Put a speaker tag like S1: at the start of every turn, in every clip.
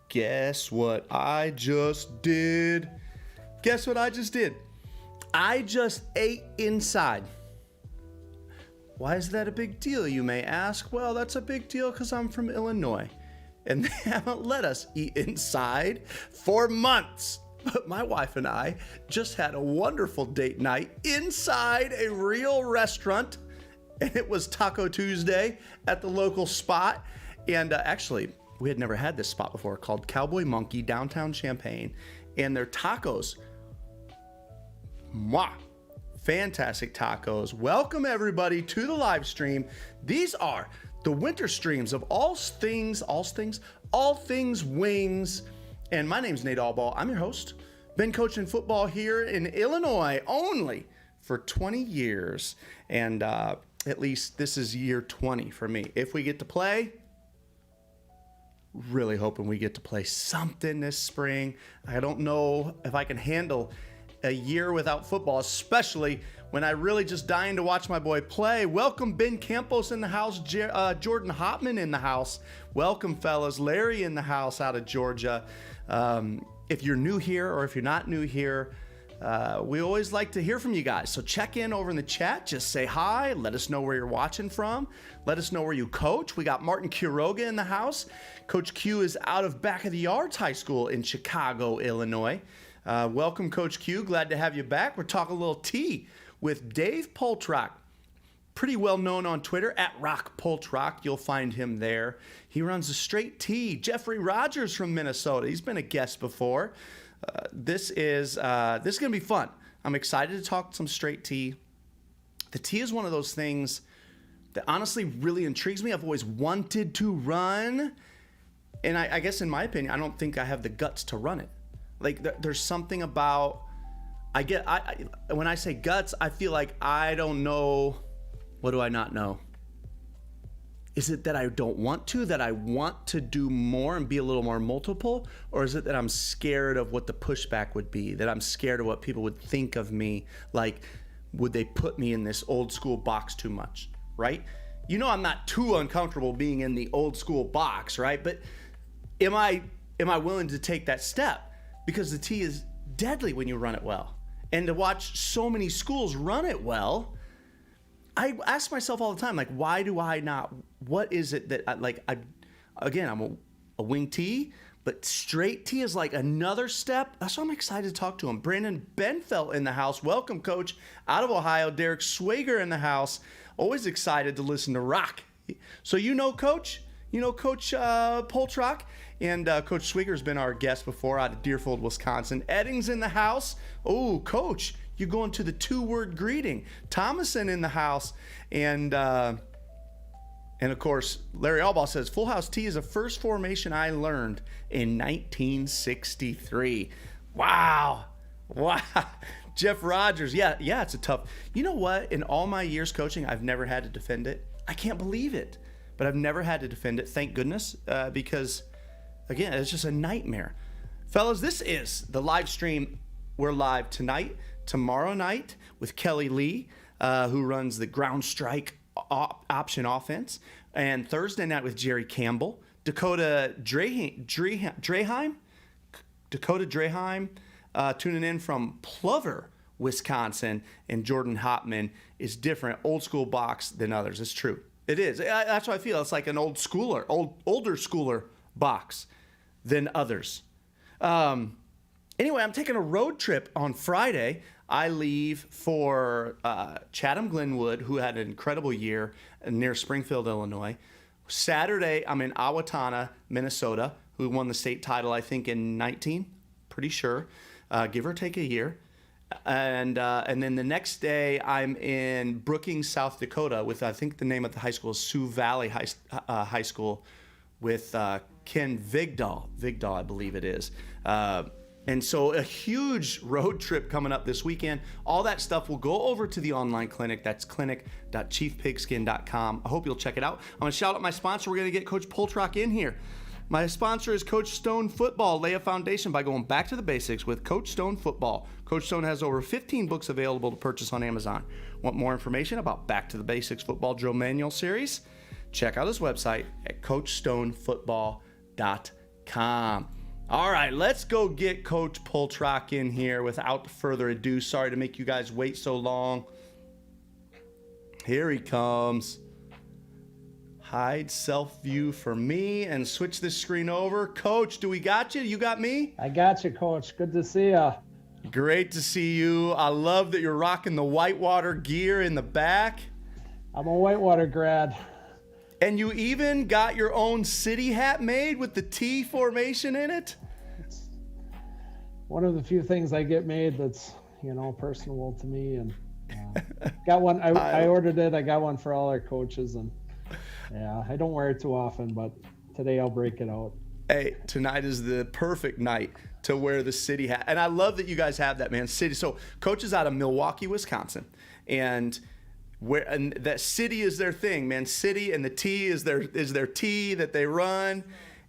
S1: Guess what I just did? Guess what I just did? I just ate inside. Why is that a big deal, you may ask? Well, that's a big deal because I'm from Illinois, and they haven't let us eat inside for months. But my wife and I just had a wonderful date night inside a real restaurant, and it was Taco Tuesday at the local spot. And actually, we had never had this spot before, called Cowboy Monkey, downtown Champaign, and their tacos, fantastic tacos. Welcome everybody to the live stream. These are the winter streams of all things wings. And my name's Nate Allball. I'm your host. Been coaching football here in Illinois only for 20 years. And at least this is year 20 for me. If we get to play, really hoping we get to play something this spring. I don't know if I can handle a year without football, especially when I really just dying to watch my boy play. Welcome Ben Campos in the house, Jordan Hopman in the house. Welcome fellas, Larry in the house out of Georgia. If you're new here or if you're not new here, we always like to hear from you guys. So check in over in the chat, just say hi, let us know where you're watching from. Let us know where you coach. We got Martin Quiroga in the house. Coach Q is out of Back of the Yards High School in Chicago, Illinois. Welcome, Coach Q. Glad to have you back. We're talking a little tea with Dave Poltrock. Pretty well known on Twitter, at Rock Poltrock. You'll find him there. He runs a straight tea. Jeffrey Rogers from Minnesota. He's been a guest before. This is going to be fun. I'm excited to talk some straight tea. The tea is one of those things that honestly really intrigues me. I've always wanted to run. And I guess in my opinion, I don't think I have the guts to run it. Like there's something about, when I say guts, I feel like I don't know. What do I not know? Is it that I don't want to, that I want to do more and be a little more multiple? Or is it that I'm scared of what the pushback would be, that I'm scared of what people would think of me? Like, would they put me in this old school box too much, right? You know I'm not too uncomfortable being in the old school box, right? But am I willing to take that step? Because the T is deadly when you run it well. And to watch so many schools run it well, I ask myself all the time, like, why do I not? What is it that I'm a wing T, but straight T is like another step. That's why I'm excited to talk to him. Brandon Benfeld in the house. Welcome, Coach, out of Ohio. Derek Swager in the house. Always excited to listen to Rock. So Coach? You know Coach Poltrock? And Coach Swiger's been our guest before out of Deerfield, Wisconsin. Eddings in the house. Oh, Coach, you're going to the two-word greeting. Thomason in the house. And of course, Larry Allball says, Full House T is a first formation I learned in 1963. Wow. Jeff Rogers. Yeah, it's a tough. You know what? In all my years coaching, I've never had to defend it. I can't believe it. But I've never had to defend it, thank goodness, because, again, it's just a nightmare. Fellas, this is the live stream. We're live tonight, tomorrow night with Kelly Lee, who runs the ground strike option offense, and Thursday night with Jerry Campbell, Dakota Draheim, tuning in from Plover, Wisconsin, and Jordan Hopman is different, old school box than others. It's true. It is. That's what I feel. It's like an older schooler box than others. Anyway, I'm taking a road trip on Friday. I leave for Chatham Glenwood, who had an incredible year near Springfield, Illinois. Saturday, I'm in Owatonna, Minnesota, who won the state title, I think, in 19, pretty sure, give or take a year. And then the next day, I'm in Brookings, South Dakota, with I think the name of the high school is Sioux Valley High School, with Ken Vigdal, I believe it is. And so a huge road trip coming up this weekend. All that stuff will go over to the online clinic. That's clinic.chiefpigskin.com. I hope you'll check it out. I'm going to shout out my sponsor. We're going to get Coach Poltrock in here. My sponsor is Coach Stone Football. Lay a foundation by going back to the basics with Coach Stone Football. Coach Stone has over 15 books available to purchase on Amazon. Want more information about Back to the Basics Football Drill Manual Series? Check out his website at CoachStoneFootball.com. All right, let's go get Coach Poltrock in here without further ado. Sorry to make you guys wait so long. Here he comes. Hide self view for me and switch this screen over. Coach, do we got you? You got me?
S2: I got you, Coach. Good to see you.
S1: Great to see you. I love that you're rocking the Whitewater gear in the back.
S2: I'm a Whitewater grad.
S1: And you even got your own city hat made with the T formation in it?
S2: It's one of the few things I get made that's, personal to me. And got one. I ordered it. I got one for all our coaches. And yeah, I don't wear it too often, but today I'll break it out.
S1: Hey, tonight is the perfect night to wear the city hat. And I love that you guys have that, man. City. So Coach is out of Milwaukee, Wisconsin. And that city is their thing, man. City, and the T is their T that they run.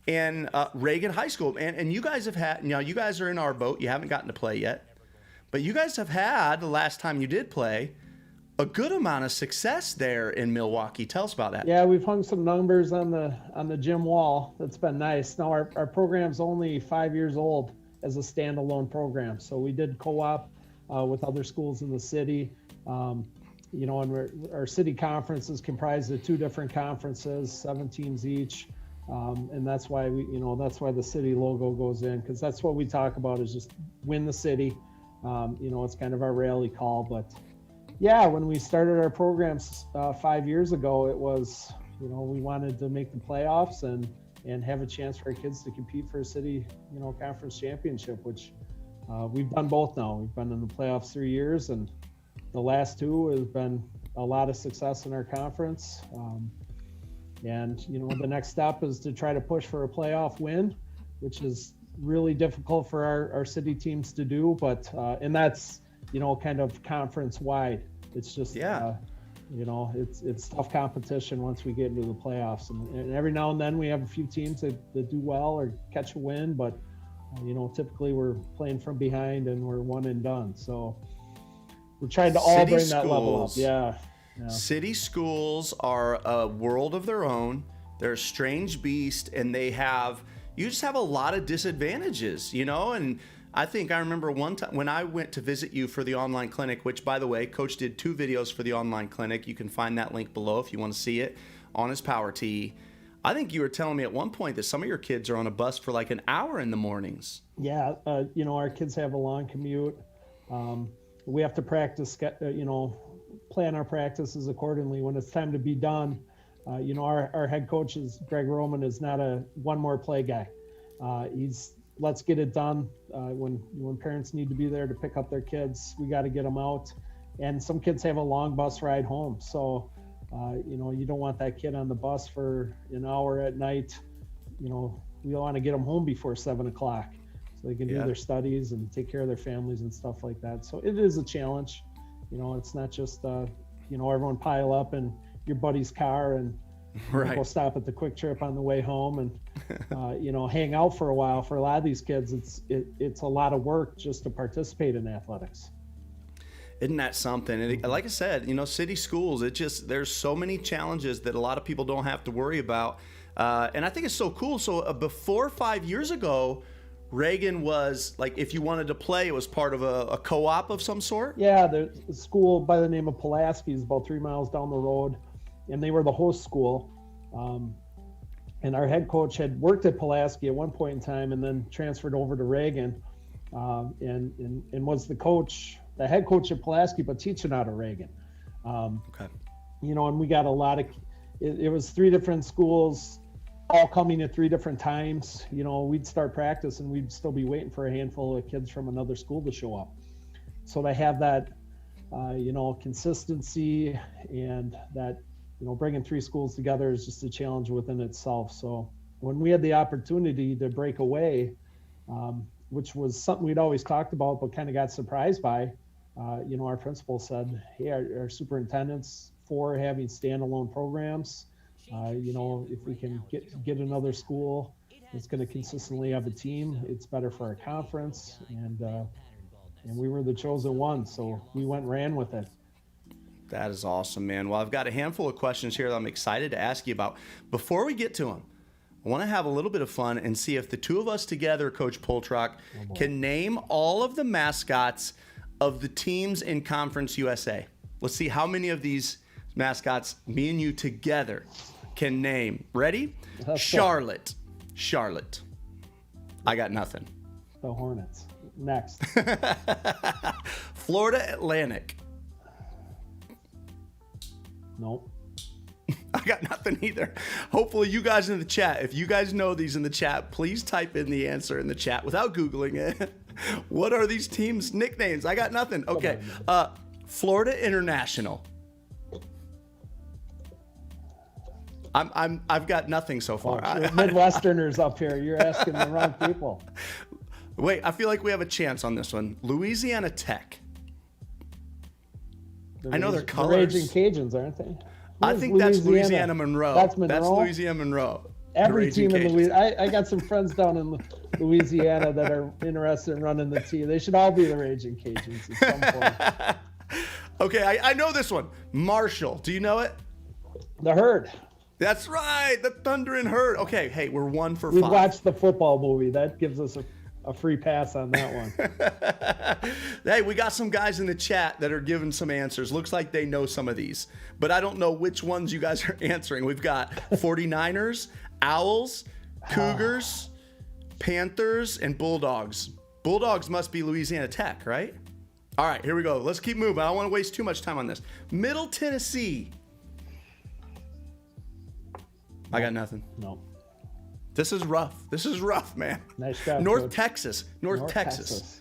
S1: And Reagan High School, man. And you guys have had, you guys are in our boat. You haven't gotten to play yet. But you guys have had, the last time you did play, a good amount of success there in Milwaukee. Tell us about that.
S2: Yeah, we've hung some numbers on the gym wall. That's been nice. Now our program's only 5 years old as a standalone program. So we did co-op with other schools in the city. And our city conference is comprised of 2 different conferences, 7 teams each. And that's why that's why the city logo goes in, because that's what we talk about, is just win the city. It's kind of our rally call. But yeah, when we started our programs 5 years ago, it was, we wanted to make the playoffs and have a chance for our kids to compete for a city, conference championship, which we've done both now. We've been in the playoffs 3 years, and the last 2 has been a lot of success in our conference. The next step is to try to push for a playoff win, which is really difficult for our city teams to do. But and that's kind of conference wide. It's just it's tough competition once we get into the playoffs. And every now and then we have a few teams that do well or catch a win, but typically we're playing from behind and we're one and done. So we're trying to all bring that level up. Yeah.
S1: City schools are a world of their own. They're a strange beast, and you just have a lot of disadvantages, and I think I remember one time when I went to visit you for the online clinic, which, by the way, Coach did 2 videos for the online clinic. You can find that link below if you want to see it on his Power Tee. I think you were telling me at one point that some of your kids are on a bus for like an hour in the mornings.
S2: Yeah. Our kids have a long commute. We have to practice, plan our practices accordingly when it's time to be done. Our head coach Greg Roman is not a one more play guy. He's let's get it done. When parents need to be there to pick up their kids, we got to get them out. And some kids have a long bus ride home. So, you don't want that kid on the bus for an hour at night. We want to get them home before 7 o'clock so they can do their studies and take care of their families and stuff like that. So it is a challenge. It's not just, everyone pile up in your buddy's car and go stop at the Quick Trip on the way home and, hang out for a while. For a lot of these kids, it's a lot of work just to participate in athletics.
S1: Isn't that something? And like I said, city schools, there's so many challenges that a lot of people don't have to worry about. And I think it's so cool. So before 5 years ago, Reagan was like, if you wanted to play, it was part of a co-op of some sort?
S2: Yeah, the school by the name of Pulaski is about 3 miles down the road, and they were the host school. And our head coach had worked at Pulaski at one point in time and then transferred over to Reagan and was the head coach at Pulaski, but teaching out of Reagan.
S1: Okay.
S2: And we got a lot of, it was 3 different schools all coming at 3 different times. We'd start practice and we'd still be waiting for a handful of kids from another school to show up. So to have that, consistency and that, bringing 3 schools together is just a challenge within itself. So when we had the opportunity to break away, which was something we'd always talked about, but kind of got surprised by, our principal said, hey, our superintendents for having standalone programs, if we can get another school that's going to consistently have a team, it's better for our conference. And we were the chosen one. So we went and ran with it.
S1: That is awesome, man. Well, I've got a handful of questions here that I'm excited to ask you about. Before we get to them, I want to have a little bit of fun and see if the two of us together, Coach Poltrock, can name all of the mascots of the teams in Conference USA. Let's see how many of these mascots me and you together can name. Ready? Charlotte. Charlotte. I got nothing.
S2: The Hornets. Next.
S1: Florida Atlantic.
S2: Nope.
S1: I got nothing either. Hopefully you guys in the chat, if you guys know these in the chat, please type in the answer in the chat without Googling it. What are these teams' nicknames? I got nothing. Okay. Florida International. I've got nothing so far.
S2: Midwesterners up here. You're asking the wrong people.
S1: Wait, I feel like we have a chance on this one. Louisiana Tech. I know their colors.
S2: The Raging Cajuns, aren't they?
S1: I think that's Louisiana Monroe.
S2: That's Monroe.
S1: That's Louisiana Monroe.
S2: Every team in Louisiana. I got some friends down in Louisiana that are interested in running the team. They should all be the Raging Cajuns at some point.
S1: Okay, I know this one. Marshall. Do you know it?
S2: The Herd.
S1: That's right. The Thundering Herd. Okay, hey, we're 1 for 5.
S2: We watched the football movie. That gives us a free pass on that one.
S1: Hey, we got some guys in the chat that are giving some answers. Looks like they know some of these, but I don't know which ones you guys are answering. We've got 49ers, Owls, Cougars, Panthers, and Bulldogs. Bulldogs must be Louisiana Tech, right? All right, here we go. Let's keep moving. I don't want to waste too much time on this. Middle Tennessee. I got nothing.
S2: No.
S1: This is rough. This is rough, man.
S2: Nice job,
S1: North
S2: Coach.
S1: Texas. North Texas.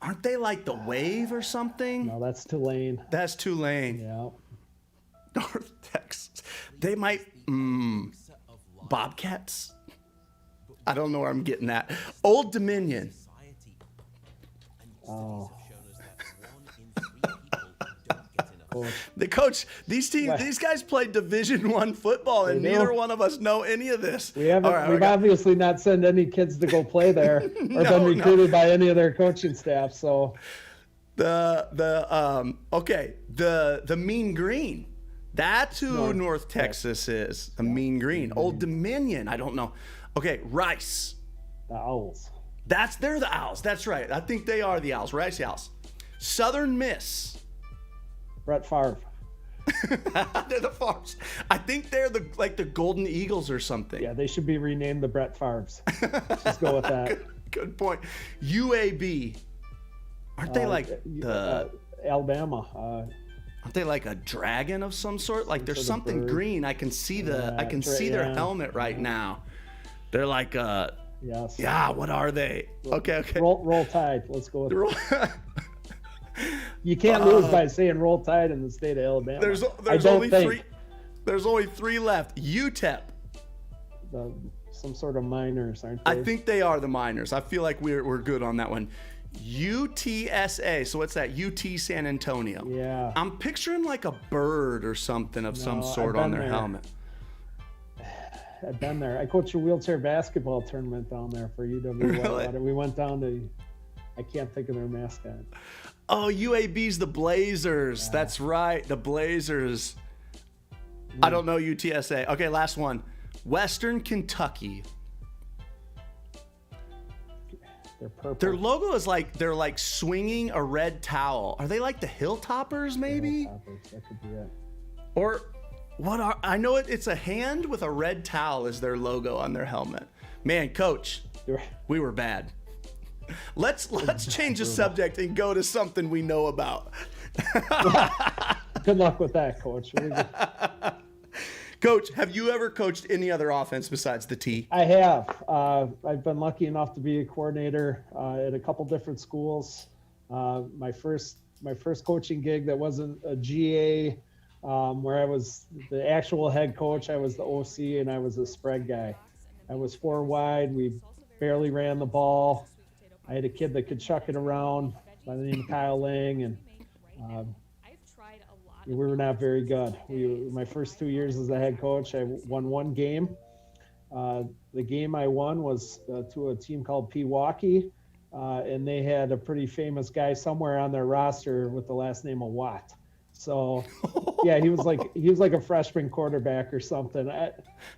S1: Aren't they like the Wave or something?
S2: No, that's Tulane.
S1: That's Tulane.
S2: Yeah.
S1: North Texas. They might. Bobcats? I don't know where I'm getting at. Old Dominion.
S2: Oh.
S1: These guys play Division I football, and neither one of us know any of this.
S2: We've obviously not sent any kids to go play there or been recruited by any of their coaching staff. So
S1: the Mean Green. That's who North Texas is. The Mean Green. Old Dominion. I don't know. Okay, Rice.
S2: The Owls.
S1: They're the Owls. That's right. I think they are the Owls. Rice Owls. Southern Miss.
S2: Brett Favre.
S1: They're the Favres. I think they're the Golden Eagles or something.
S2: Yeah, they should be renamed the Brett Favres. Just go with that.
S1: Good point. UAB. Aren't they like the
S2: Alabama?
S1: Aren't they like a dragon of some sort? Like there's something green. I can see see their helmet right now. They're like
S2: yes.
S1: Yeah. What are they? Okay.
S2: Roll Tide. Let's go with it. You can't lose by saying Roll Tide in the state of Alabama.
S1: There's only 3. There's only 3 left. UTEP.
S2: Some sort of miners, aren't they?
S1: I think they are the Miners. I feel like we're good on that one. UTSA. So what's that? UT San Antonio.
S2: Yeah.
S1: I'm picturing like a bird or something of some sort on their helmet.
S2: I've been there. I coached a wheelchair basketball tournament down there for UW.
S1: Really?
S2: We went down to, I can't think of their mascot.
S1: Oh, UAB's the Blazers. Yeah. That's right. The Blazers. I don't know UTSA. Okay, last one. Western Kentucky.
S2: They're purple.
S1: Their logo is they're like swinging a red towel. Are they like the Hilltoppers maybe?
S2: Hilltoppers. That could be it.
S1: Or what are, I know it's a hand with a red towel is their logo on their helmet. Man, Coach, we were bad. Let's change the subject and go to something we know about.
S2: Good luck with that, Coach.
S1: Coach, have you ever coached any other offense besides the T?
S2: I have. I've been lucky enough to be a coordinator at a couple different schools. My first coaching gig that wasn't a GA, where I was the actual head coach. I was the OC and I was a spread guy. I was 4 wide. We barely ran the ball. I had a kid that could chuck it around by the name of Kyle Lang, and we were not very good. My first 2 years as the head coach, I won 1 game. The game I won was to a team called Pewaukee, and they had a pretty famous guy somewhere on their roster with the last name of Watt. So yeah, he was like a freshman quarterback or something.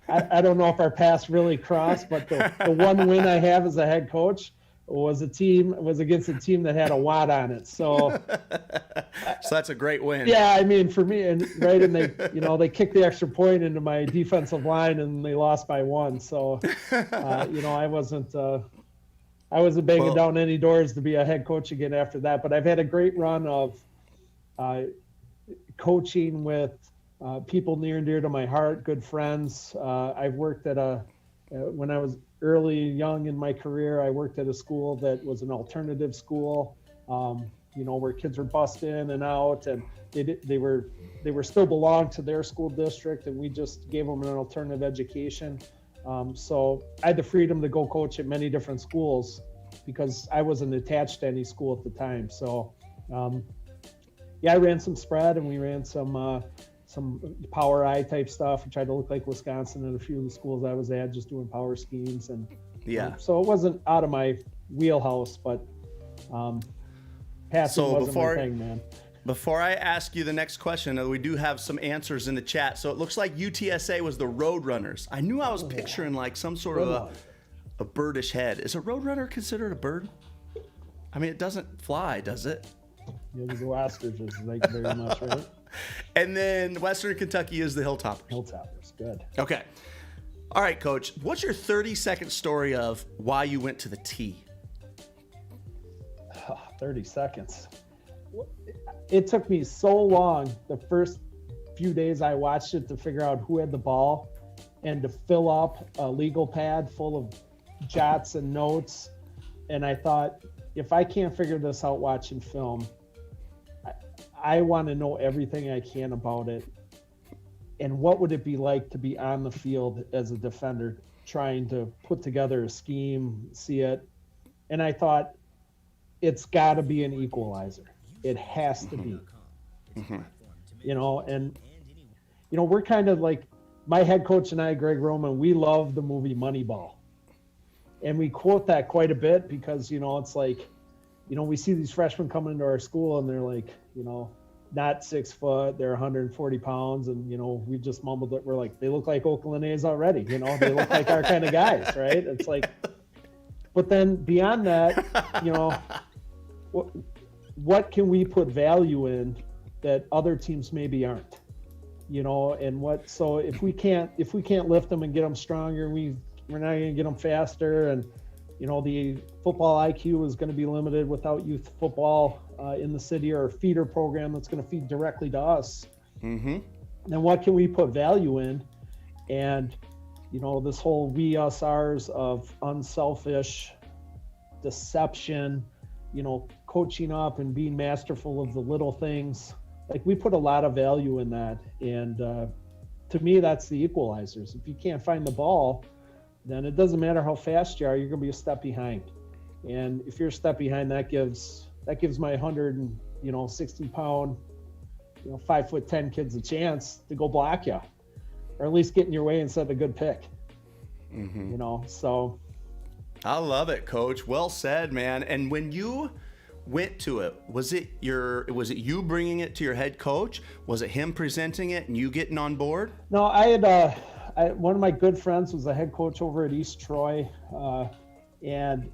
S2: I don't know if our paths really crossed, but the one win I have as a head coach was against a team that had a Watt on it. So
S1: that's a great win.
S2: Yeah, I mean, for me, and they kicked the extra point into my defensive line and they lost by 1. So I wasn't banging down any doors to be a head coach again after that. But I've had a great run of coaching with people near and dear to my heart, good friends. I've worked at when I was young in my career, I worked at a school that was an alternative school, where kids were bussed in and out, and they were still belonged to their school district, and we just gave them an alternative education. So I had the freedom to go coach at many different schools because I wasn't attached to any school at the time. So I ran some spread, and we ran some power I type stuff. We tried to look like Wisconsin at a few of the schools I was at, just doing power schemes. And so it wasn't out of my wheelhouse, but passing wasn't my thing, man.
S1: Before I ask you the next question, we do have some answers in the chat. So it looks like UTSA was the Roadrunners. I knew I was picturing like some sort of a birdish head. Is a Roadrunner considered a bird? I mean, it doesn't fly, does it?
S2: Yeah, the go ostriches, thank you very much, right?
S1: And then Western Kentucky is the Hilltoppers.
S2: Hilltoppers, good.
S1: Okay. All right, Coach. What's your 30-second story of why you went to the T?
S2: 30 seconds. It took me so long the first few days I watched it to figure out who had the ball and to fill up a legal pad full of jots and notes. And I thought, if I can't figure this out watching film, I want to know everything I can about it. And what would it be like to be on the field as a defender, trying to put together a scheme, see it. And I thought, it's got to be an equalizer. It has to be. We're kind of like, my head coach and I, Greg Roman, we love the movie Moneyball. And we quote that quite a bit because, it's like, we see these freshmen coming into our school and they're like, not 6 foot, they're 140 pounds. And, we just mumbled it. We're like, they look like Oakland A's already. They look like our kind of guys, right? It's like, but then beyond that, what can we put value in that other teams maybe aren't? So if we can't lift them and get them stronger, we're not going to get them faster. And, the football IQ is going to be limited without youth football in the city, or a feeder program that's going to feed directly to us. Then what can we put value in? And, this whole we, us, ours of unselfish deception, coaching up and being masterful of the little things. Like, we put a lot of value in that. And to me, that's the equalizers. If you can't find the ball, then it doesn't matter how fast you are, you're going to be a step behind. And if you're a step behind, that gives my 160 pound, 5'10" kids a chance to go block you, or at least get in your way and set a good pick. So.
S1: I love it, Coach. Well said, man. And when you went to it, was it you bringing it to your head coach? Was it him presenting it and you getting on board?
S2: No, I had one of my good friends was a head coach over at East Troy, and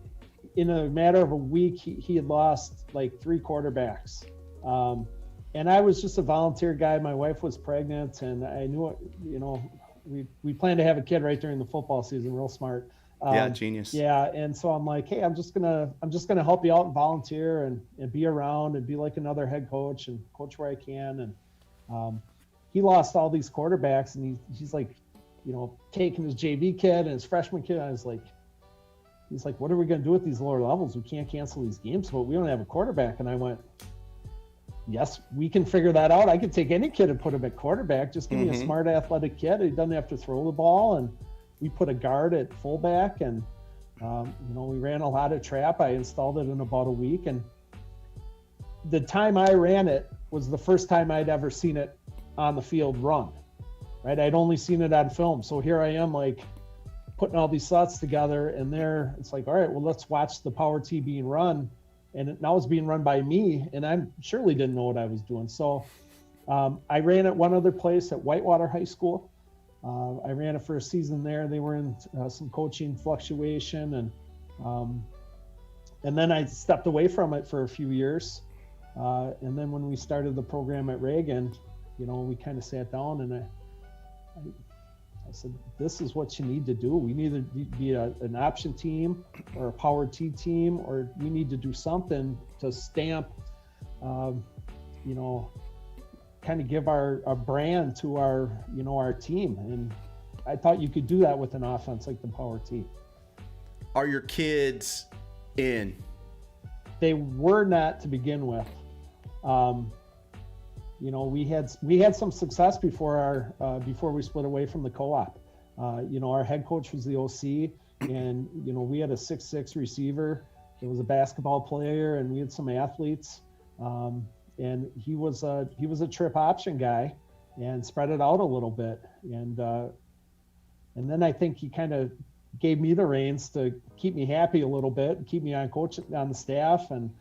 S2: in a matter of a week, he had lost like 3 quarterbacks. And I was just a volunteer guy. My wife was pregnant, and I knew, we planned to have a kid right during the football season. Real smart.
S1: Genius.
S2: Yeah, and so I'm like, hey, I'm just gonna help you out and volunteer and be around and be like another head coach and coach where I can. And he lost all these quarterbacks, and he's like, taking his JV kid and his freshman kid. I was like, he's like, what are we gonna do with these lower levels? We can't cancel these games, but we don't have a quarterback. And I went, yes, we can figure that out. I could take any kid and put him at quarterback. Just give me a smart, athletic kid who doesn't have to throw the ball. And we put a guard at fullback, and we ran a lot of trap. I installed it in about a week, and the time I ran it was the first time I'd ever seen it on the field run. Right? I'd only seen it on film. So here I am, like, putting all these thoughts together, and it's like, all right, well, let's watch the power tee being run. And now it's being run by me, and I surely didn't know what I was doing. So I ran at one other place at Whitewater High School. I ran it for a season there. They were in some coaching fluctuation, and then I stepped away from it for a few years. And then when we started the program at Reagan, we kind of sat down and I said, this is what you need to do. We need to be an option team or a power T team, or we need to do something to stamp, kind of give our brand to our team. And I thought you could do that with an offense like the power T.
S1: Are your kids in?
S2: They were not to begin with. We had some success before we split away from the co-op. Our head coach was the OC, and we had a 6'6" receiver. It was a basketball player, and we had some athletes. And he was a trip option guy, and spread it out a little bit. And then I think he kind of gave me the reins to keep me happy a little bit, and keep me on the staff, and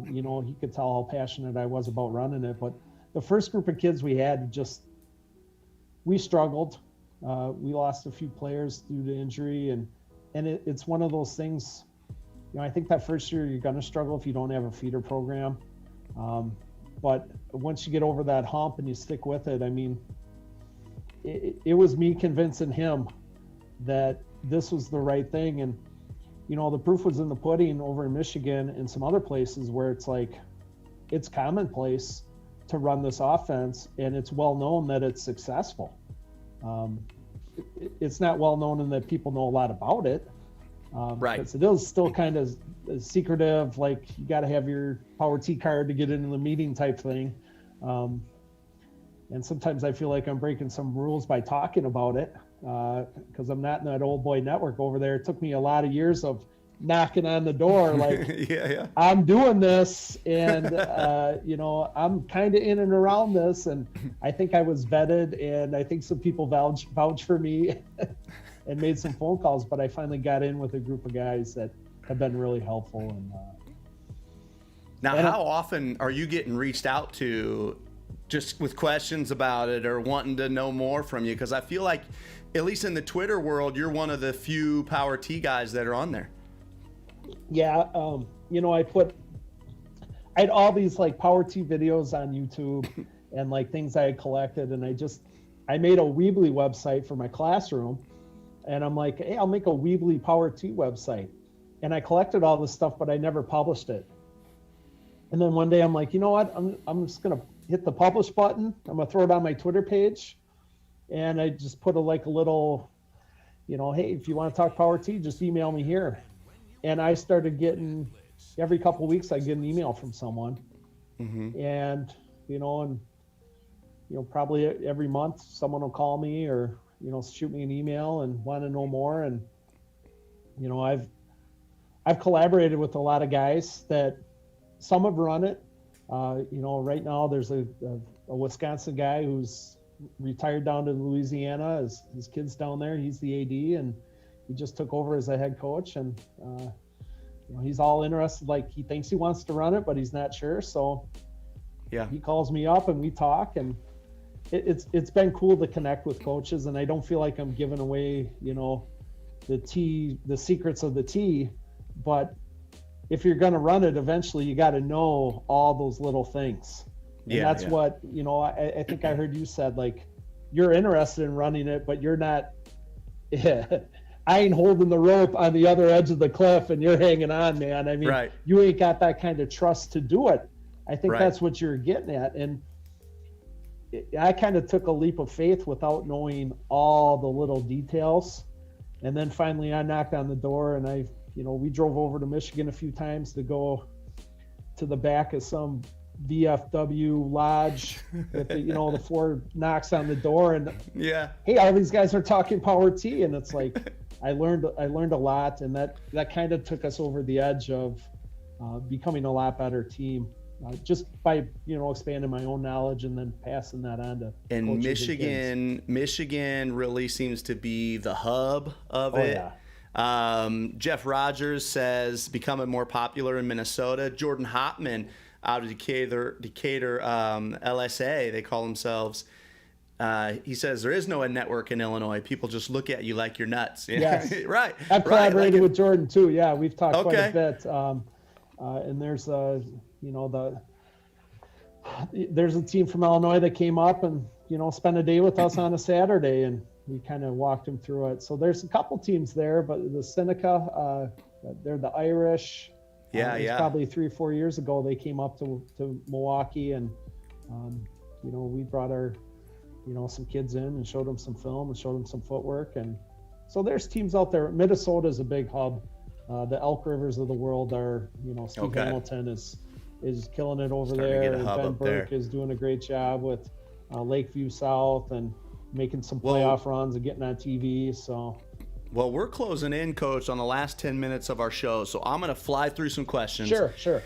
S2: he could tell how passionate I was about running it. But the first group of kids we had, we struggled. We lost a few players due to injury, and it's one of those things. I think that first year you're going to struggle if you don't have a feeder program. But once you get over that hump and you stick with it, I mean, it was me convincing him that this was the right thing. And, the proof was in the pudding over in Michigan and some other places where it's commonplace to run this offense, and it's well known that it's successful. It's not well known in that people know a lot about it.
S1: Right.
S2: Because it is still kind of secretive, like you got to have your power T card to get into the meeting type thing. And sometimes I feel like I'm breaking some rules by talking about it, because I'm not in that old boy network over there. It took me a lot of years of knocking on the door, like,
S1: yeah.
S2: I'm doing this, and I'm kind of in and around this, and I think I was vetted, and I think some people vouch for me and made some phone calls, but I finally got in with a group of guys that have been really helpful. And
S1: how often are you getting reached out to just with questions about it or wanting to know more from you? Because I feel like, at least in the Twitter world, you're one of the few power T guys that are on there.
S2: Yeah, I had all these like power T videos on YouTube and like things I had collected, and I made a Weebly website for my classroom, and I'm like, hey, I'll make a Weebly power T website, and I collected all this stuff, but I never published it. And then one day I'm like, you know what? I'm just gonna hit the publish button. I'm gonna throw it on my Twitter page, and I just put a little, hey, if you want to talk power T, just email me here. And I started getting, every couple of weeks I get an email from someone. Mm-hmm. And probably every month someone will call me or shoot me an email and want to know more. And I've collaborated with a lot of guys that some have run it. Right now there's a Wisconsin guy who's retired down to Louisiana. His kid's down there. He's the AD, and he just took over as a head coach, and he's all interested. Like, he thinks he wants to run it, but he's not sure. So yeah, he calls me up and we talk, and it's been cool to connect with coaches. And I don't feel like I'm giving away, the secrets of the T, but if you're going to run it, eventually you got to know all those little things. And that's what, I think I heard you said, like, you're interested in running it, but you're not, I ain't holding the rope on the other edge of the cliff and you're hanging on, man. I mean, right. You ain't got that kind of trust to do it. I think that's what you're getting at. And I kind of took a leap of faith without knowing all the little details. And then finally I knocked on the door, and we drove over to Michigan a few times to go to the back of some VFW lodge with the 4 knocks on the door, and hey, all these guys are talking power T, and it's like I learned a lot, and that kind of took us over the edge of becoming a lot better team, just by expanding my own knowledge and then passing that on to
S1: and Michigan really seems to be the hub of it. Jeff Rogers says becoming more popular in Minnesota. Jordan Hopman out of Decatur, LSA. They call themselves. He says there is no network in Illinois. People just look at you like you're nuts.
S2: Yes.
S1: Right.
S2: I've collaborated
S1: like
S2: with Jordan too. Yeah, we've talked quite
S1: Okay.
S2: a bit. And there's there's a team from Illinois that came up and spent a day with us on a Saturday, and we kind of walked them through it. So there's a couple teams there, but the Seneca, they're the Irish.
S1: Yeah,
S2: it was
S1: yeah.
S2: probably 3 or 4 years ago they came up to Milwaukee, and we brought our some kids in and showed them some film and showed them some footwork. And so there's teams out there. Minnesota is a big hub. The Elk Rivers of the world are, Steve
S1: Okay.
S2: Hamilton is killing it over
S1: Starting to
S2: there.
S1: get a hub
S2: Ben
S1: up
S2: Burke
S1: there.
S2: is doing a great job with Lakeview South and making some playoff runs and getting on TV. So,
S1: Well, we're closing in, Coach, on the last 10 minutes of our show. So I'm going to fly through some questions.
S2: sure.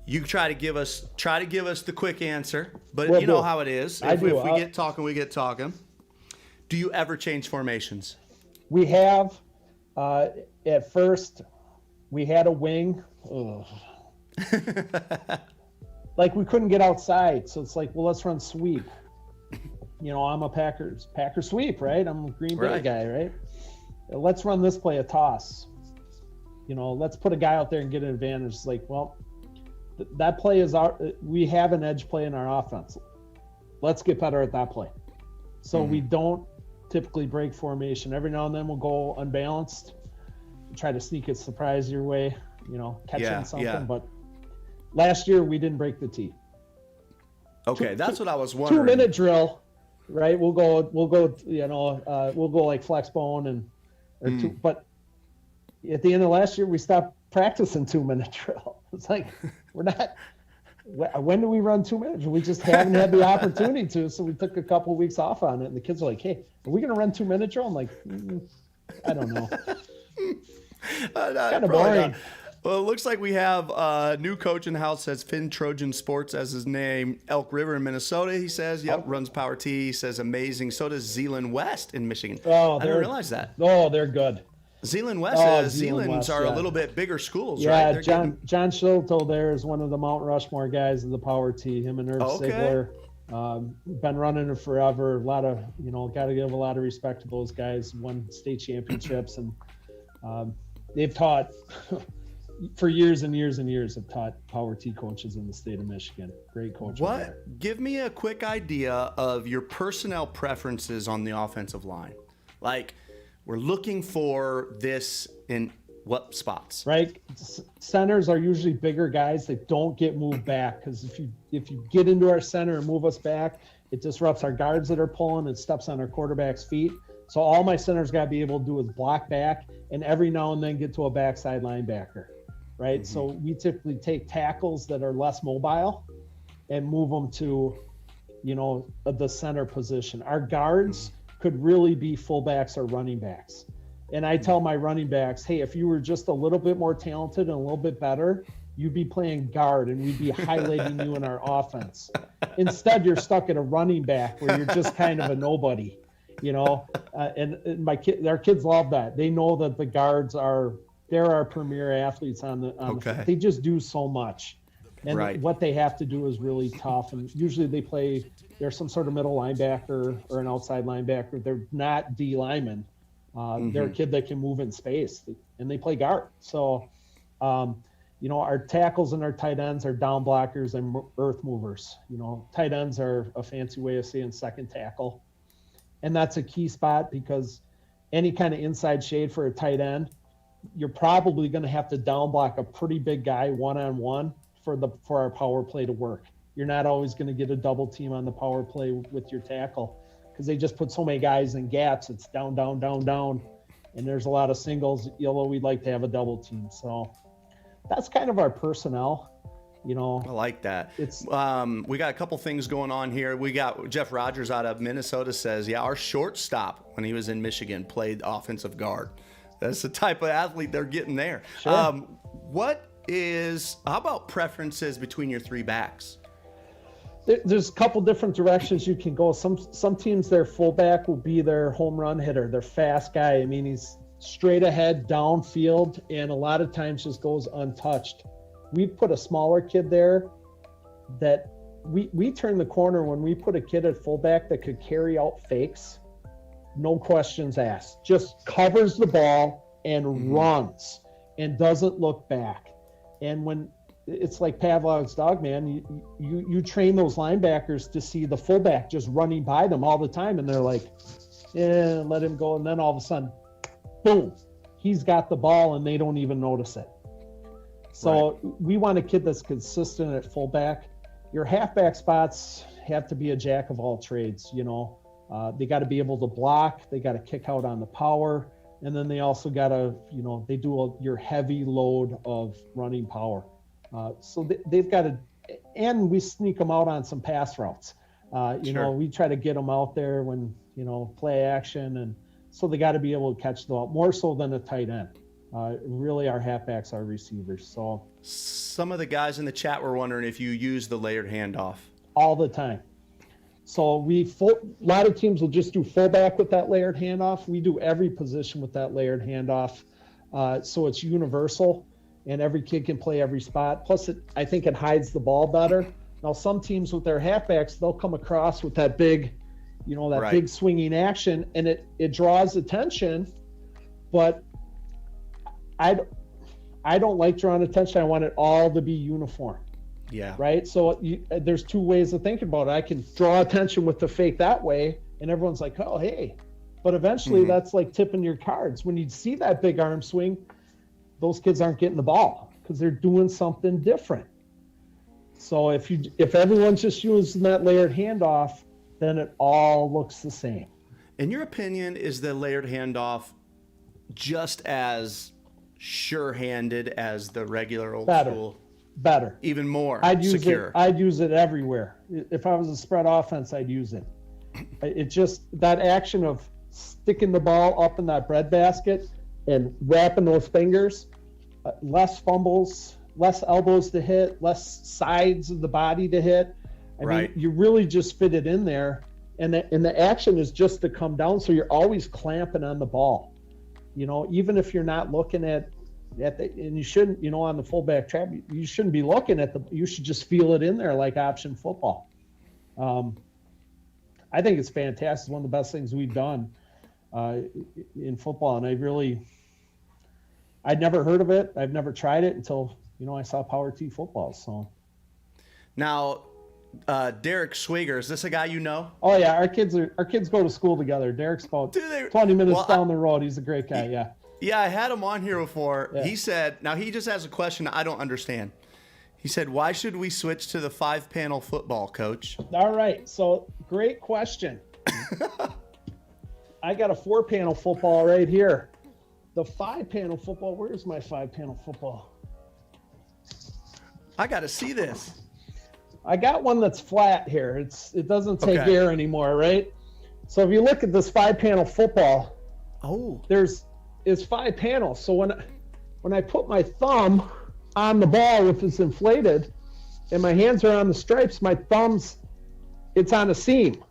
S1: You try to give us the quick answer, but
S2: Will
S1: you know
S2: do.
S1: how it is.
S2: I
S1: If
S2: do.
S1: we get talking, we get talking. Do you ever change formations?
S2: We have, at first, we had a wing. Ugh. Like we couldn't get outside. So it's like, well, let's run sweep. I'm a Packer sweep, right? I'm a Green Bay
S1: Right.
S2: guy, right? Let's run this play, a toss. Let's put a guy out there and get an advantage. It's like, well, that play is we have an edge play in our offense. Let's get better at that play. So we don't typically break formation. Every now and then we'll go unbalanced, try to sneak a surprise your way, catch in something.
S1: Yeah.
S2: But last year we didn't break the tee.
S1: Okay, that's what I was wondering.
S2: 2-minute drill, right? We'll go, we'll go like flex bone but at the end of last year we stopped practicing 2-minute drill. It's like, we're not, when do we run 2 minutes? We just haven't had the opportunity to, so we took a couple of weeks off on it. And the kids are like, hey, are we going to run 2-minute drill? I'm like, I don't know. Kind of boring.
S1: Not. Well, it looks like we have a new coach in the house. Says Finn Trojan Sports as his name. Elk River in Minnesota, he says. Yep, runs Power T. He says amazing. So does Zeeland West in Michigan.
S2: Oh,
S1: I didn't realize that.
S2: Oh, they're good.
S1: Zeeland West.
S2: Zeeland's
S1: West, are
S2: yeah.
S1: a little bit bigger schools,
S2: yeah,
S1: right? They're
S2: John Shilto there is one of the Mount Rushmore guys of the Power T. Him and Irv
S1: Okay.
S2: Sigler. Been running it forever. A lot of, got to give a lot of respect to those guys. Won state championships, and they've taught for years and years and years. Have taught Power T coaches in the state of Michigan. Great coach.
S1: Give me a quick idea of your personnel preferences on the offensive line. Like, we're looking for this in what spots?
S2: Right. Centers are usually bigger guys that don't get moved back, because if you get into our center and move us back, it disrupts our guards that are pulling and steps on our quarterback's feet. So all my centers got to be able to do is block back and every now and then get to a backside linebacker. Right. Mm-hmm. So we typically take tackles that are less mobile and move them to, the center position. Our guards could really be fullbacks or running backs. And I tell my running backs, hey, if you were just a little bit more talented and a little bit better, you'd be playing guard and we'd be highlighting you in our offense. Instead, you're stuck at a running back where you're just kind of a nobody, and our kids love that. They know that the guards they're our premier athletes on the they just do so much. And what they have to do is really tough. And usually they're some sort of middle linebacker or an outside linebacker. They're not D linemen. They're a kid that can move in space, and they play guard. So, our tackles and our tight ends are down blockers and earth movers. Tight ends are a fancy way of saying second tackle. And that's a key spot, because any kind of inside shade for a tight end, you're probably going to have to down block a pretty big guy one-on-one for our power play to work. You're not always going to get a double team on the power play with your tackle, because they just put so many guys in gaps. It's down, down, down, down. And there's a lot of singles. We'd like to have a double team. So that's kind of our personnel. I
S1: like that.
S2: It's
S1: we got a couple things going on here. We got Jeff Rogers out of Minnesota says, our shortstop when he was in Michigan played offensive guard. That's the type of athlete they're getting there.
S2: Sure.
S1: How about preferences between your three backs?
S2: There's a couple different directions you can go. Some teams, their fullback will be their home run hitter, their fast guy. I mean, he's straight ahead, downfield, and a lot of times just goes untouched. We put a smaller kid there that we turned the corner when we put a kid at fullback that could carry out fakes, no questions asked, just covers the ball and runs and doesn't look back. And when it's like Pavlov's dog, man, you train those linebackers to see the fullback just running by them all the time, and they're like, yeah, let him go. And then all of a sudden, boom, he's got the ball and they don't even notice it. So we want a kid that's consistent at fullback. Your halfback spots have to be a jack of all trades. They got to be able to block. They got to kick out on the power. And then they also got to, they do your heavy load of running power. So they've got to, and we sneak them out on some pass routes. We try to get them out there when, play action. And so they got to be able to catch the ball more so than a tight end. Really, our halfbacks are receivers. So
S1: some of the guys in the chat were wondering if you use the layered handoff.
S2: All the time. So a lot of teams will just do fullback with that layered handoff. We do every position with that layered handoff. So it's universal and every kid can play every spot. Plus, I think it hides the ball better. Now, some teams with their halfbacks, they'll come across with that big, big swinging action, and it draws attention. But I don't like drawing attention. I want it all to be uniform.
S1: Yeah.
S2: Right. So there's two ways of thinking about it. I can draw attention with the fake that way, and everyone's like, oh, hey. But eventually that's like tipping your cards. When you see that big arm swing, those kids aren't getting the ball because they're doing something different. So if everyone's just using that layered handoff, then it all looks the same.
S1: In your opinion, is the layered handoff just as sure-handed as the regular old school?
S2: Better.
S1: Even more
S2: secure. I'd use it everywhere. If I was a spread offense, I'd use it. It just, that action of sticking the ball up in that breadbasket and wrapping those fingers, less fumbles, less elbows to hit, less sides of the body to hit. I mean, you really just fit it in there. And the action is just to come down. So you're always clamping on the ball. Even if you're not looking at and you shouldn't, on the fullback trap, you shouldn't be looking at you should just feel it in there like option football. I think it's fantastic. It's one of the best things we've done in football. And I'd never heard of it. I've never tried it until, I saw Power T football. So
S1: now, Derek Swiger, is this a guy you know?
S2: Oh yeah. Our kids go to school together. Derek's about 20 minutes down the road. He's a great guy. Yeah.
S1: Yeah, I had him on here before.
S2: Yeah.
S1: He said, now he just has a question I don't understand. He said, why should we switch to the 5-panel football, Coach?
S2: All right, so great question. I got a 4-panel football right here. The 5-panel football, where's my 5-panel football?
S1: I got to see this.
S2: I got one that's flat here. It doesn't take air anymore, right? So if you look at this 5-panel football, it's 5 panels. So when I put my thumb on the ball, if it's inflated, and my hands are on the stripes, my thumb's, it's on a seam.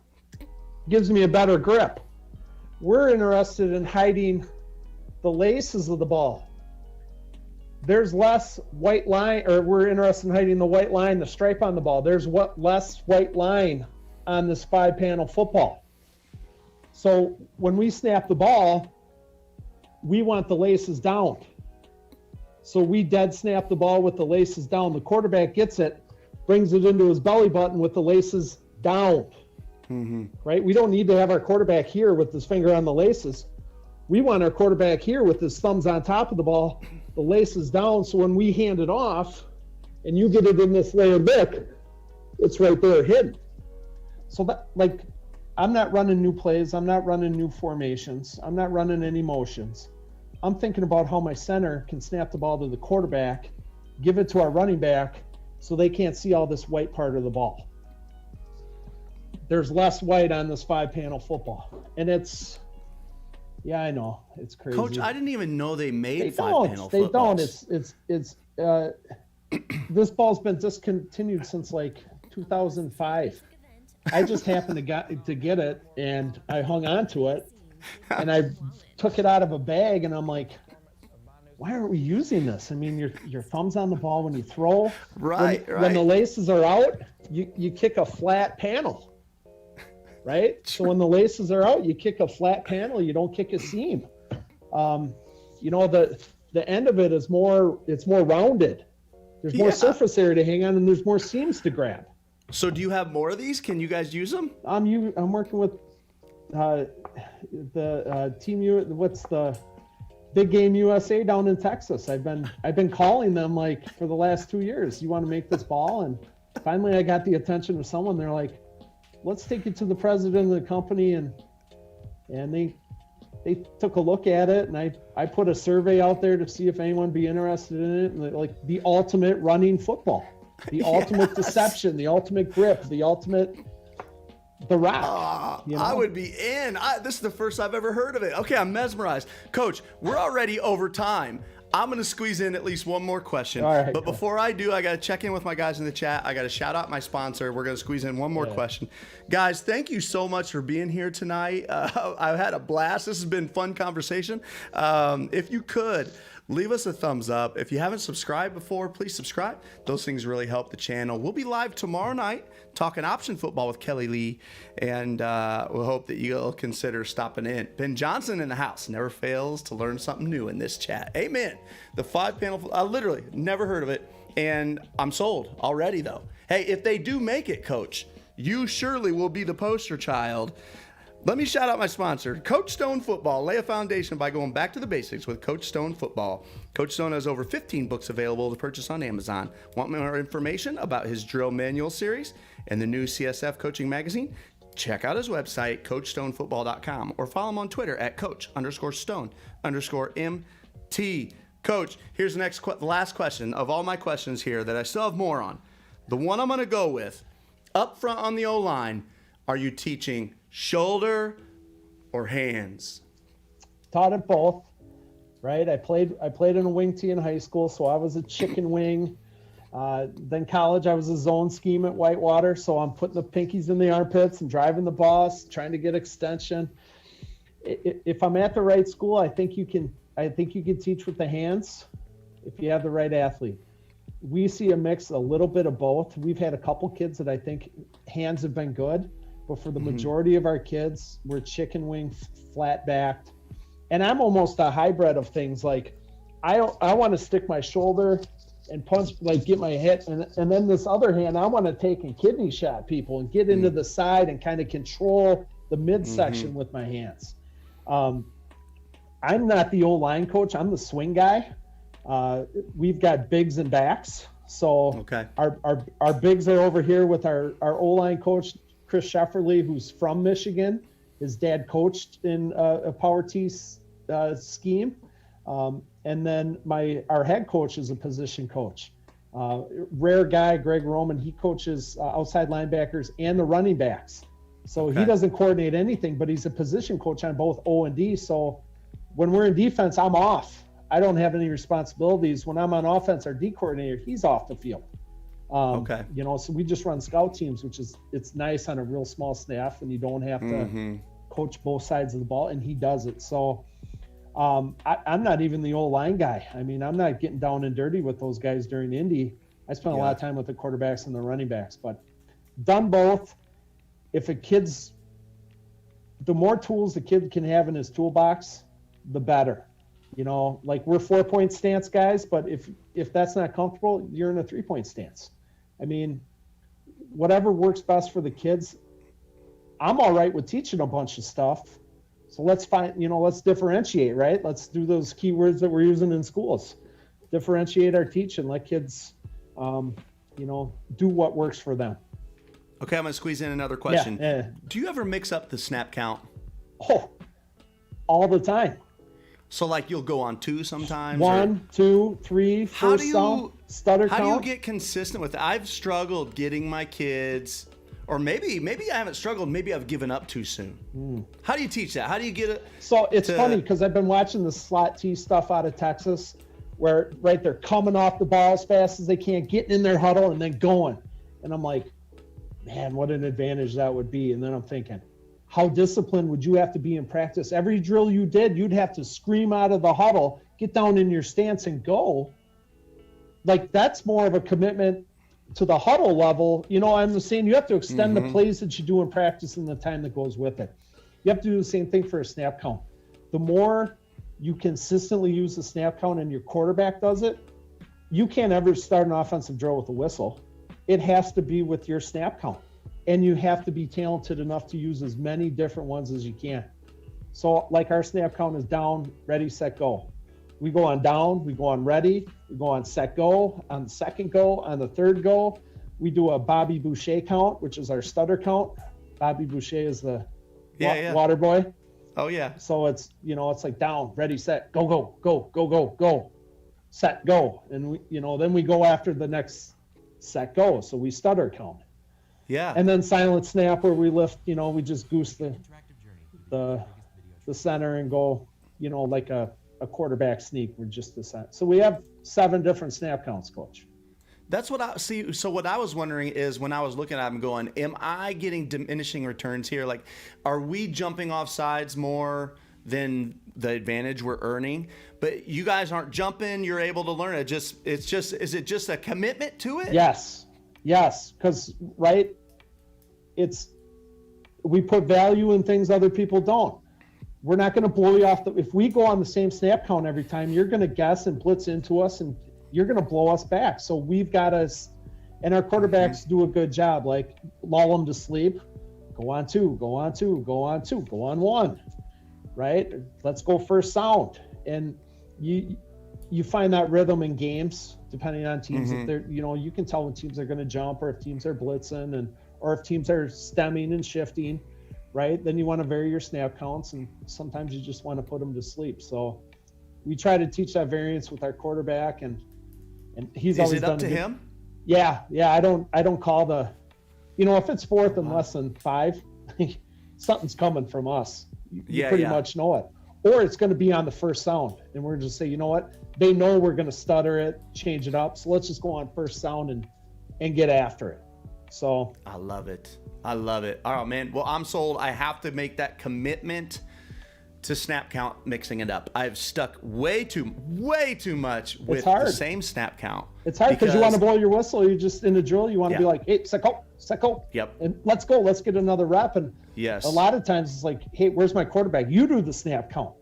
S2: Gives me a better grip. We're interested in hiding the laces of the ball. There's less white line, or we're interested in hiding the white line, the stripe on the ball. There's less white line on this 5-panel football. So when we snap the ball, we want the laces down. So we dead snap the ball with the laces down. The quarterback gets it, brings it into his belly button with the laces down. Right? We don't need to have our quarterback here with his finger on the laces. We want our quarterback here with his thumbs on top of the ball, the laces down. So when we hand it off and you get it in this layered look, it's right there hidden. So that, I'm not running new plays. I'm not running new formations. I'm not running any motions. I'm thinking about how my center can snap the ball to the quarterback, give it to our running back so they can't see all this white part of the ball. There's less white on this 5-panel football. And I know. It's crazy.
S1: Coach, I didn't even know they made 5-panel footballs.
S2: They don't. This ball's been discontinued since 2005. I just happened to get it, and I hung on to it, and I took it out of a bag, and I'm like, why aren't we using this? I mean, your thumb's on the ball when you throw.
S1: Right.
S2: When the laces are out, you kick a flat panel, right? So when the laces are out, you kick a flat panel. You don't kick a seam. The end of it is it's more rounded. There's more surface area to hang on, and there's more seams to grab.
S1: So do you have more of these? Can you guys use them?
S2: I'm working with the team. What's the Big Game USA down in Texas? I've been calling them like for the last 2 years. You want to make this ball? And finally, I got the attention of someone. They're like, "Let's take you to the president of the company," and they took a look at it, and I put a survey out there to see if anyone would be interested in it. And like the ultimate running football, the ultimate deception, the ultimate grip, the rock.
S1: I would be in. This is the first I've ever heard of it. Okay, I'm mesmerized. Coach, we're already over time. I'm going to squeeze in at least one more question.
S2: All right,
S1: but before I do, I got to check in with my guys in the chat. I got to shout out my sponsor. We're going to squeeze in one more question. Guys, thank you so much for being here tonight. I've had a blast. This has been fun conversation. If you could, leave us a thumbs up. If you haven't subscribed before, please subscribe. Those things really help the channel. We'll be live tomorrow night talking option football with Kelly Lee, and we'll hope that you'll consider stopping in. Ben Johnson in the house never fails to learn something new in this chat. Amen. The 5-panel, I literally never heard of it, and I'm sold already, though. Hey, if they do make it, Coach, you surely will be the poster child. Let me shout out my sponsor, Coach Stone Football. Lay a foundation by going back to the basics with Coach Stone Football. Coach Stone has over 15 books available to purchase on Amazon. Want more information about his drill manual series and the new CSF coaching magazine? Check out his website, CoachStoneFootball.com, or follow him on Twitter at Coach_Stone_MT. Coach, here's the last question of all my questions here that I still have more on. The one I'm going to go with, up front on the O-line, are you teaching shoulder or hands?
S2: Taught it both, right? I played in a wing tee in high school, so I was a chicken wing. Then college, I was a zone scheme at Whitewater, so I'm putting the pinkies in the armpits and driving the boss, trying to get extension. If I'm at the right school, I think you can teach with the hands if you have the right athlete. We see a mix, a little bit of both. We've had a couple kids that I think hands have been good. But for the majority of our kids, we're chicken wing, flat backed. And I'm almost a hybrid of things. Like I want to stick my shoulder and punch, like get my hit. And then this other hand, I want to take and kidney shot people and get into the side and kind of control the midsection with my hands. I'm not the O-line coach. I'm the swing guy. We've got bigs and backs. So our bigs are over here with our O-line coach, Chris Shefferly, who's from Michigan. His dad coached in a power T scheme. And then our head coach is a position coach. Rare guy, Greg Roman, he coaches outside linebackers and the running backs. So he doesn't coordinate anything, but he's a position coach on both O and D. So when we're in defense, I'm off. I don't have any responsibilities. When I'm on offense, our D coordinator, he's off the field. So we just run scout teams, it's nice on a real small staff, and you don't have to coach both sides of the ball, and he does it. So I'm not even the O-line guy. I mean, I'm not getting down and dirty with those guys during Indy. I spent a lot of time with the quarterbacks and the running backs, but done both. If the more tools the kid can have in his toolbox, the better. Like we're 4-point stance guys, but if that's not comfortable, you're in a 3-point stance. I mean, whatever works best for the kids. I'm all right with teaching a bunch of stuff. So let's differentiate, right? Let's do those keywords that we're using in schools. Differentiate our teaching. Let kids, do what works for them.
S1: Okay, I'm going to squeeze in another question.
S2: Yeah.
S1: Do you ever mix up the snap count?
S2: Oh, all the time.
S1: So like you'll go on 2 sometimes?
S2: 1, 2, 3, first sound, stutter count.
S1: How do you get consistent with it? I've struggled getting my kids, or maybe I haven't struggled, maybe I've given up too soon. How do you teach that? How do you get it?
S2: So it's funny because I've been watching the slot T stuff out of Texas where they're coming off the ball as fast as they can, getting in their huddle and then going. And I'm like, man, what an advantage that would be. And then I'm thinking, how disciplined would you have to be in practice? Every drill you did, you'd have to scream out of the huddle, get down in your stance and go. Like, that's more of a commitment to the huddle level. You know, I'm saying you have to extend the plays that you do in practice and the time that goes with it. You have to do the same thing for a snap count. The more you consistently use the snap count and your quarterback does it, you can't ever start an offensive drill with a whistle. It has to be with your snap count. And you have to be talented enough to use as many different ones as you can. So like our snap count is down, ready, set, go. We go on down, we go on ready, we go on set, go, on the second go, on the third go. We do a Bobby Boucher count, which is our stutter count. Bobby Boucher is the water boy.
S1: Oh, yeah.
S2: So it's, you know, it's like down, ready, set, go, go, go, go, go, go, set, go. And, we, you know, then we go after the next set, go. So we stutter count.
S1: Yeah.
S2: And then silent snap where we lift, you know, we just goose the center and go, you know, like a quarterback sneak. We're just the center. So we have 7 different snap counts, Coach.
S1: That's what I see. So what I was wondering is when I was looking at them going, am I getting diminishing returns here? Like, are we jumping off sides more than the advantage we're earning? But you guys aren't jumping. You're able to learn it. Is it just a commitment to it?
S2: Yes. Because, right, we put value in things other people don't. We're not going to blow you off. If we go on the same snap count every time, you're going to guess and blitz into us, and you're going to blow us back. So we've got us, and our quarterbacks do a good job. Like, lull them to sleep. Go on 2, go on 2, go on 2, go on 1. Right? Let's go first sound. And you find that rhythm in games, depending on teams. If they're, you know, you can tell when teams are going to jump, or if teams are blitzing, or if teams are stemming and shifting. Right? Then you want to vary your snap counts, and sometimes you just want to put them to sleep. So we try to teach that variance with our quarterback, and he's always
S1: Is it
S2: done
S1: up to him?
S2: Yeah. I don't call the, you know, if it's 4th and less than 5, something's coming from us. You pretty much know it. Or it's going to be on the first sound, and we're just say, you know what? They know we're going to stutter it, change it up. So let's just go on first sound and get after it. So
S1: I love it. All right, man. Well, I'm sold. I have to make that commitment to snap count, mixing it up. I've stuck way too much with the same snap count.
S2: It's hard because you want to blow your whistle. You just in the drill, you want to be like, hey, set go.
S1: Yep.
S2: And let's go. Let's get another rep. And
S1: yes,
S2: a lot of times it's like, hey, where's my quarterback? You do the snap count.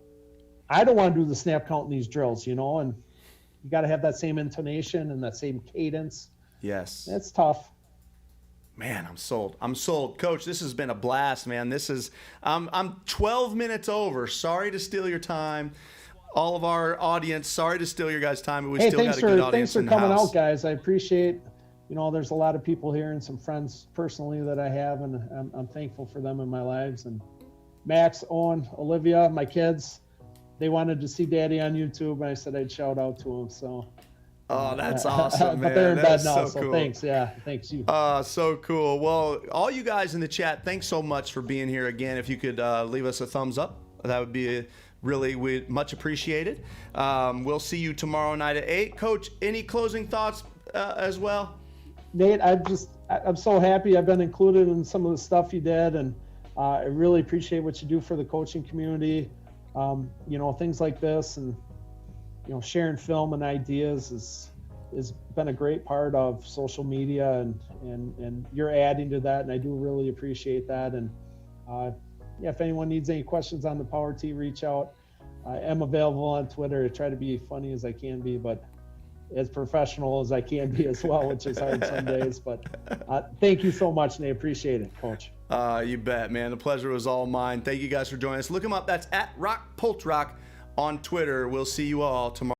S2: I don't want to do the snap count in these drills, you know, and you got to have that same intonation and that same cadence.
S1: Yes.
S2: It's tough.
S1: Man, I'm sold. Coach, this has been a blast, man. I'm 12 minutes over. Sorry to steal your time. All of our audience, sorry to steal your guys' time, but we still got a good audience in the house.
S2: Thanks for coming out, guys. I appreciate, you know, there's a lot of people here and some friends personally that I have, and I'm thankful for them in my lives. And Max, Owen, Olivia, my kids, they wanted to see Daddy on YouTube, and I said I'd shout out to them. So.
S1: Oh, that's awesome, man.
S2: But they're in bed now,
S1: so cool.
S2: Thanks. Yeah, thanks you.
S1: So cool. Well, all you guys in the chat, thanks so much for being here again. If you could leave us a thumbs up, that would be really much appreciated. We'll see you tomorrow night at 8. Coach, any closing thoughts as well?
S2: Nate, I'm so happy I've been included in some of the stuff you did, and I really appreciate what you do for the coaching community. You know, things like this, and you know, sharing film and ideas has been a great part of social media, and you're adding to that, and I do really appreciate that. And if anyone needs any questions on the Power T, reach out. I am available on Twitter. I try to be funny as I can be, but as professional as I can be as well, which is hard some days. But thank you so much, and I appreciate it, Coach.
S1: You bet, man. The pleasure was all mine. Thank you guys for joining us. Look him up. That's at Poltrock on Twitter. We'll see you all tomorrow.